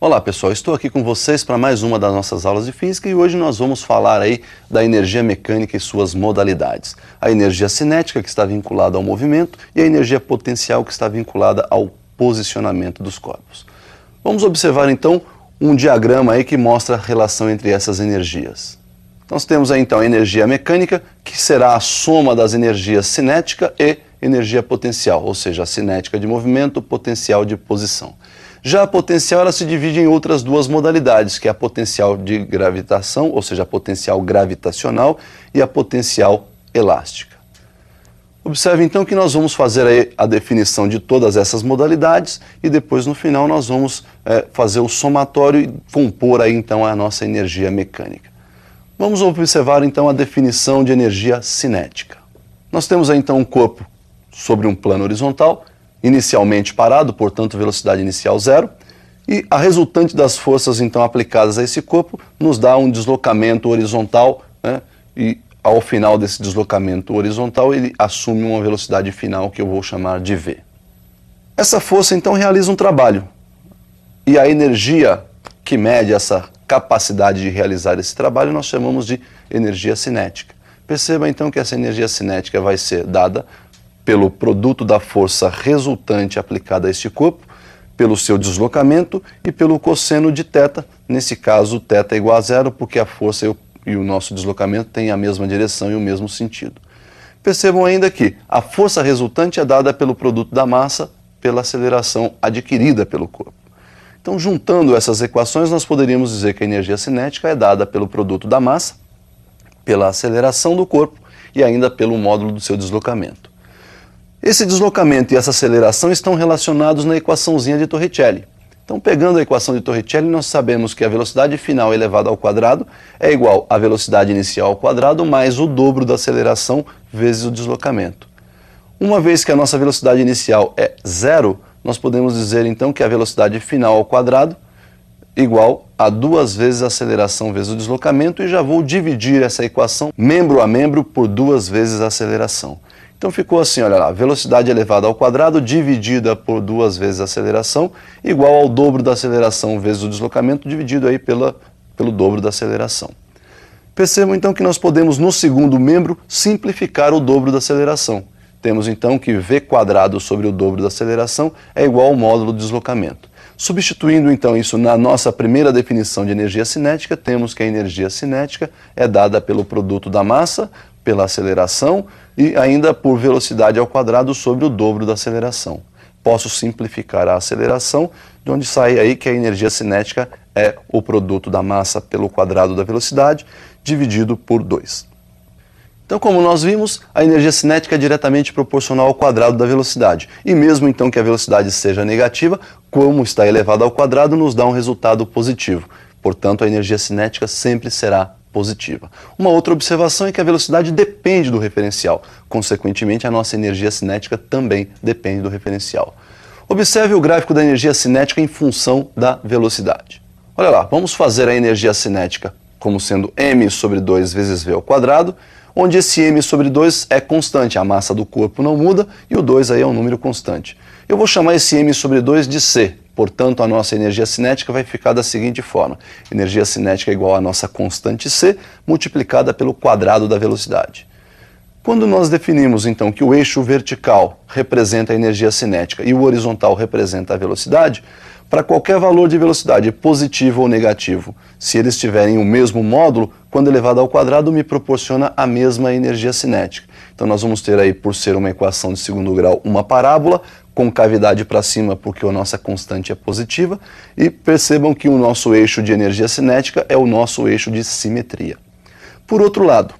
Olá pessoal, estou aqui com vocês para mais uma das nossas aulas de física e hoje nós vamos falar aí da energia mecânica e suas modalidades. A energia cinética, que está vinculada ao movimento, e a energia potencial, que está vinculada ao posicionamento dos corpos. Vamos observar então um diagrama aí que mostra a relação entre essas energias. Nós temos aí então a energia mecânica, que será a soma das energias cinética e energia potencial, ou seja, a cinética de movimento, potencial de posição. Já a potencial ela se divide em outras duas modalidades, que é a potencial de gravitação, ou seja, a potencial gravitacional e a potencial elástica. Observe então que nós vamos fazer aí a definição de todas essas modalidades e depois no final nós vamos fazer o somatório e compor aí então a nossa energia mecânica. Vamos observar então a definição de energia cinética. Nós temos aí então um corpo sobre um plano horizontal, inicialmente parado, portanto velocidade inicial zero, e a resultante das forças então aplicadas a esse corpo nos dá um deslocamento horizontal, e ao final desse deslocamento horizontal ele assume uma velocidade final que eu vou chamar de V. Essa força então realiza um trabalho, e a energia que mede essa capacidade de realizar esse trabalho nós chamamos de energia cinética. Perceba então que essa energia cinética vai ser dada pelo produto da força resultante aplicada a este corpo, pelo seu deslocamento e pelo cosseno de θ. Nesse caso, θ é igual a zero, porque a força e o nosso deslocamento têm a mesma direção e o mesmo sentido. Percebam ainda que a força resultante é dada pelo produto da massa pela aceleração adquirida pelo corpo. Então, juntando essas equações, nós poderíamos dizer que a energia cinética é dada pelo produto da massa, pela aceleração do corpo e ainda pelo módulo do seu deslocamento. Esse deslocamento e essa aceleração estão relacionados na equaçãozinha de Torricelli. Então, pegando a equação de Torricelli, nós sabemos que a velocidade final elevada ao quadrado é igual à velocidade inicial ao quadrado mais o dobro da aceleração vezes o deslocamento. Uma vez que a nossa velocidade inicial é zero, nós podemos dizer então que a velocidade final ao quadrado é igual a 2 vezes a aceleração vezes o deslocamento, e já vou dividir essa equação membro a membro por 2 vezes a aceleração. Então ficou assim, olha lá, velocidade elevada ao quadrado dividida por 2 vezes a aceleração, igual ao dobro da aceleração vezes o deslocamento, dividido aí pelo dobro da aceleração. Percebam então que nós podemos, no segundo membro, simplificar o dobro da aceleração. Temos então que v quadrado sobre o dobro da aceleração é igual ao módulo do deslocamento. Substituindo então isso na nossa primeira definição de energia cinética, temos que a energia cinética é dada pelo produto da massa, pela aceleração e ainda por velocidade ao quadrado sobre o dobro da aceleração. Posso simplificar a aceleração, de onde sai aí que a energia cinética é o produto da massa pelo quadrado da velocidade, dividido por 2. Então, como nós vimos, a energia cinética é diretamente proporcional ao quadrado da velocidade. E mesmo então que a velocidade seja negativa, como está elevada ao quadrado, nos dá um resultado positivo. Portanto, a energia cinética sempre será positiva. Uma outra observação é que a velocidade depende do referencial. Consequentemente, a nossa energia cinética também depende do referencial. Observe o gráfico da energia cinética em função da velocidade. Olha lá, vamos fazer a energia cinética como sendo m sobre 2 vezes v ao quadrado, onde esse m sobre 2 é constante, a massa do corpo não muda e o 2 aí é um número constante. Eu vou chamar esse m sobre 2 de c. Portanto, a nossa energia cinética vai ficar da seguinte forma. Energia cinética é igual à nossa constante c, multiplicada pelo quadrado da velocidade. Quando nós definimos, então, que o eixo vertical representa a energia cinética e o horizontal representa a velocidade, para qualquer valor de velocidade, positivo ou negativo, se eles tiverem o mesmo módulo, quando elevado ao quadrado, me proporciona a mesma energia cinética. Então, nós vamos ter aí, por ser uma equação de segundo grau, uma parábola, com cavidade para cima porque a nossa constante é positiva, e percebam que o nosso eixo de energia cinética é o nosso eixo de simetria. Por outro lado,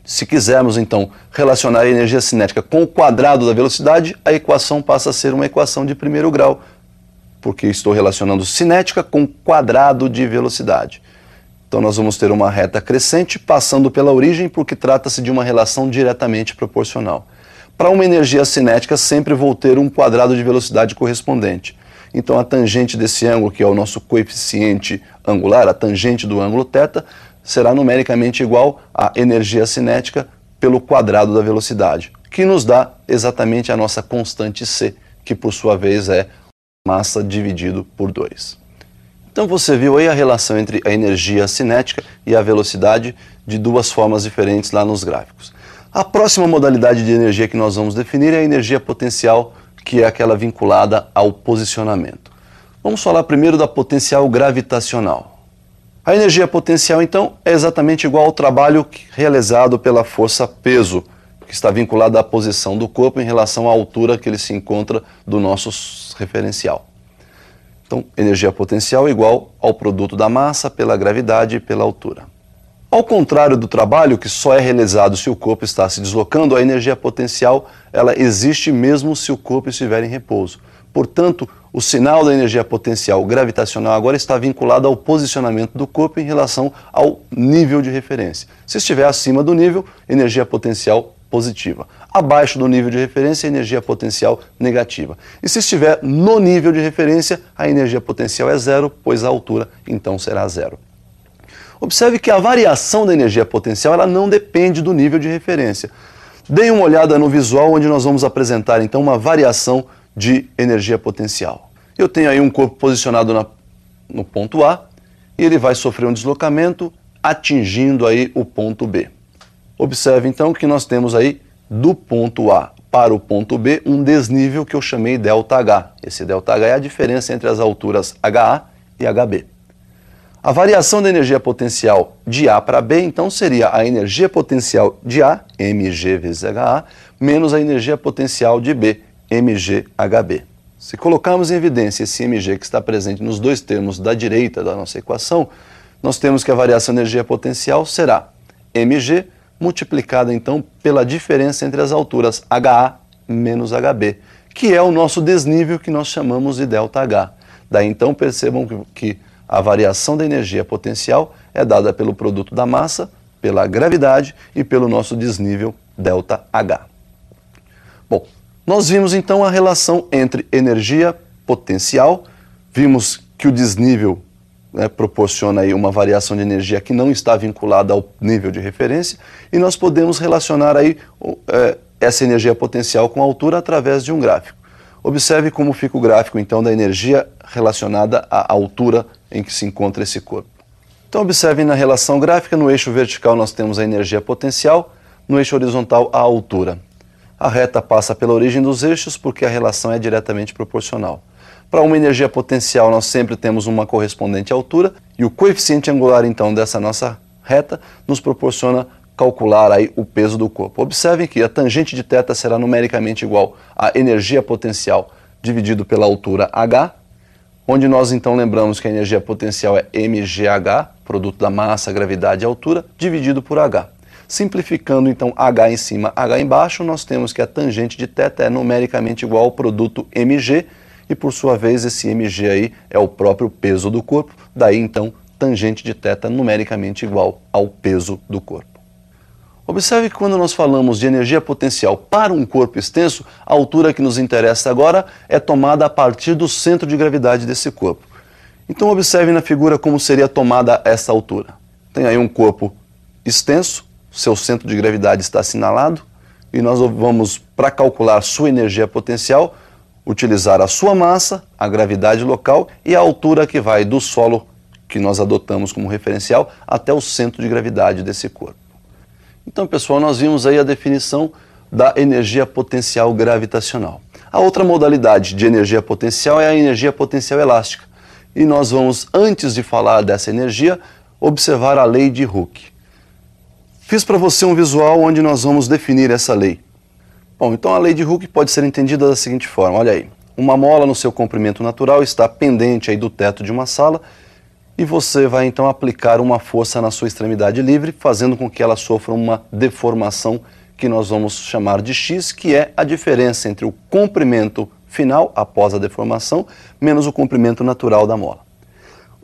se quisermos então relacionar a energia cinética com o quadrado da velocidade, a equação passa a ser uma equação de primeiro grau, porque estou relacionando cinética com quadrado de velocidade. Então nós vamos ter uma reta crescente passando pela origem, porque trata-se de uma relação diretamente proporcional. Para uma energia cinética, sempre vou ter um quadrado de velocidade correspondente. Então a tangente desse ângulo, que é o nosso coeficiente angular, a tangente do ângulo θ, será numericamente igual à energia cinética pelo quadrado da velocidade, que nos dá exatamente a nossa constante c, que por sua vez é massa dividido por 2. Então você viu aí a relação entre a energia cinética e a velocidade de duas formas diferentes lá nos gráficos. A próxima modalidade de energia que nós vamos definir é a energia potencial, que é aquela vinculada ao posicionamento. Vamos falar primeiro da potencial gravitacional. A energia potencial, então, é exatamente igual ao trabalho realizado pela força-peso, que está vinculada à posição do corpo em relação à altura que ele se encontra do nosso referencial. Então, energia potencial é igual ao produto da massa pela gravidade e pela altura. Ao contrário do trabalho, que só é realizado se o corpo está se deslocando, a energia potencial ela existe mesmo se o corpo estiver em repouso. Portanto, o sinal da energia potencial gravitacional agora está vinculado ao posicionamento do corpo em relação ao nível de referência. Se estiver acima do nível, energia potencial positiva. Abaixo do nível de referência, energia potencial negativa. E se estiver no nível de referência, a energia potencial é zero, pois a altura então será zero. Observe que a variação da energia potencial ela não depende do nível de referência. Deem uma olhada no visual onde nós vamos apresentar então uma variação de energia potencial. Eu tenho aí um corpo posicionado no ponto A e ele vai sofrer um deslocamento atingindo aí o ponto B. Observe então que nós temos aí do ponto A para o ponto B um desnível que eu chamei ΔH. Esse ΔH é a diferença entre as alturas HA e HB. A variação da energia potencial de A para B, então, seria a energia potencial de A, mg vezes HA, menos a energia potencial de B, mg HB. Se colocarmos em evidência esse mg que está presente nos dois termos da direita da nossa equação, nós temos que a variação da energia potencial será mg multiplicada, então, pela diferença entre as alturas HA menos HB, que é o nosso desnível que nós chamamos de ΔH. Daí, então, percebam que a variação da energia potencial é dada pelo produto da massa, pela gravidade e pelo nosso desnível ΔH. Bom, nós vimos então a relação entre energia potencial, vimos que o desnível proporciona aí uma variação de energia que não está vinculada ao nível de referência e nós podemos relacionar aí essa energia potencial com a altura através de um gráfico. Observe como fica o gráfico então da energia relacionada à altura em que se encontra esse corpo. Então observem na relação gráfica, no eixo vertical nós temos a energia potencial, no eixo horizontal a altura. A reta passa pela origem dos eixos porque a relação é diretamente proporcional. Para uma energia potencial nós sempre temos uma correspondente altura e o coeficiente angular então dessa nossa reta nos proporciona calcular aí o peso do corpo. Observem que a tangente de θ será numericamente igual à energia potencial dividido pela altura h, onde nós então lembramos que a energia potencial é mgh, produto da massa, gravidade e altura, dividido por h. Simplificando então h em cima, h embaixo, nós temos que a tangente de θ é numericamente igual ao produto mg, e por sua vez esse mg aí é o próprio peso do corpo, daí então tangente de θ numericamente igual ao peso do corpo. Observe que quando nós falamos de energia potencial para um corpo extenso, a altura que nos interessa agora é tomada a partir do centro de gravidade desse corpo. Então observe na figura como seria tomada essa altura. Tem aí um corpo extenso, seu centro de gravidade está assinalado, e nós vamos, para calcular sua energia potencial, utilizar a sua massa, a gravidade local e a altura que vai do solo que nós adotamos como referencial até o centro de gravidade desse corpo. Então, pessoal, nós vimos aí a definição da energia potencial gravitacional. A outra modalidade de energia potencial é a energia potencial elástica. E nós vamos, antes de falar dessa energia, observar a lei de Hooke. Fiz para você um visual onde nós vamos definir essa lei. Bom, então a lei de Hooke pode ser entendida da seguinte forma, olha aí. Uma mola no seu comprimento natural está pendente aí do teto de uma sala e você vai então aplicar uma força na sua extremidade livre, fazendo com que ela sofra uma deformação que nós vamos chamar de x, que é a diferença entre o comprimento final, após a deformação, menos o comprimento natural da mola.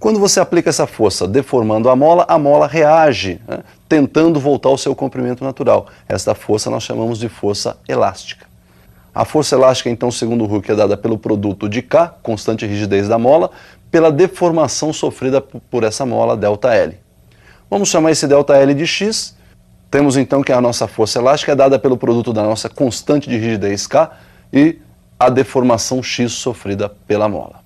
Quando você aplica essa força deformando a mola reage, tentando voltar ao seu comprimento natural. Esta força nós chamamos de força elástica. A força elástica, então, segundo Hooke, é dada pelo produto de K, constante rigidez da mola, pela deformação sofrida por essa mola, ΔL. Vamos chamar esse ΔL de x. Temos então que a nossa força elástica é dada pelo produto da nossa constante de rigidez K e a deformação x sofrida pela mola.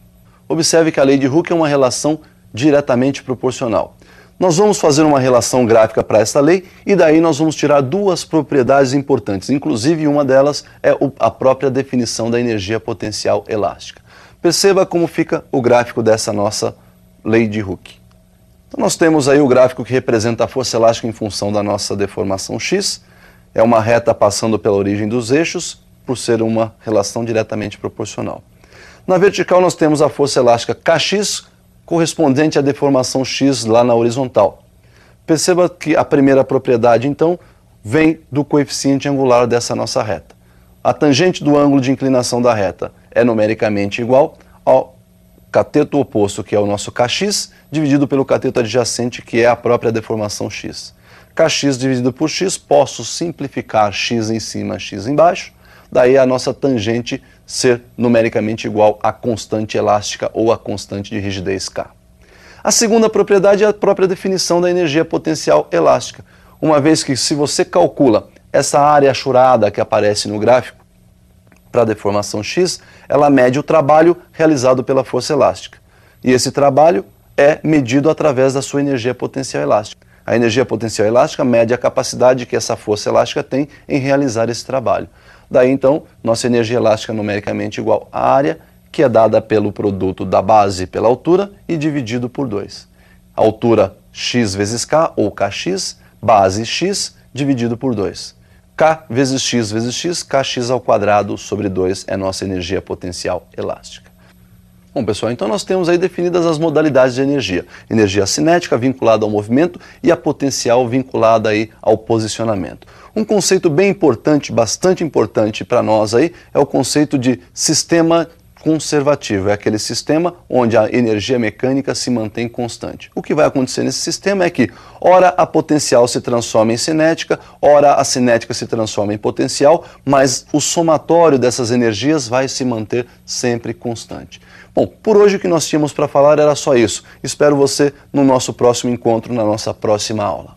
Observe que a lei de Hooke é uma relação diretamente proporcional. Nós vamos fazer uma relação gráfica para esta lei e daí nós vamos tirar duas propriedades importantes, inclusive uma delas é a própria definição da energia potencial elástica. Perceba como fica o gráfico dessa nossa lei de Hooke. Então nós temos aí o gráfico que representa a força elástica em função da nossa deformação x, é uma reta passando pela origem dos eixos, por ser uma relação diretamente proporcional. Na vertical nós temos a força elástica Kx, correspondente à deformação x lá na horizontal. Perceba que a primeira propriedade, então, vem do coeficiente angular dessa nossa reta. A tangente do ângulo de inclinação da reta é numericamente igual ao cateto oposto, que é o nosso Kx, dividido pelo cateto adjacente, que é a própria deformação x. Kx dividido por x, posso simplificar x em cima, x embaixo, daí a nossa tangente ser numericamente igual à constante elástica ou à constante de rigidez K. A segunda propriedade é a própria definição da energia potencial elástica, uma vez que se você calcula essa área achurada que aparece no gráfico para a deformação x, ela mede o trabalho realizado pela força elástica. E esse trabalho é medido através da sua energia potencial elástica. A energia potencial elástica mede a capacidade que essa força elástica tem em realizar esse trabalho. Daí, então, nossa energia elástica é numericamente igual à área, que é dada pelo produto da base pela altura e dividido por 2. Altura x vezes k, ou kx, base x, dividido por 2. K vezes x, kx ao quadrado sobre 2 é nossa energia potencial elástica. Bom, pessoal, então nós temos aí definidas as modalidades de energia. Energia cinética vinculada ao movimento e a potencial vinculada aí ao posicionamento. Um conceito bem importante, bastante importante para nós aí, é o conceito de sistema conservativo. É aquele sistema onde a energia mecânica se mantém constante. O que vai acontecer nesse sistema é que, ora a potencial se transforma em cinética, ora a cinética se transforma em potencial, mas o somatório dessas energias vai se manter sempre constante. Bom, por hoje o que nós tínhamos para falar era só isso. Espero você no nosso próximo encontro, na nossa próxima aula.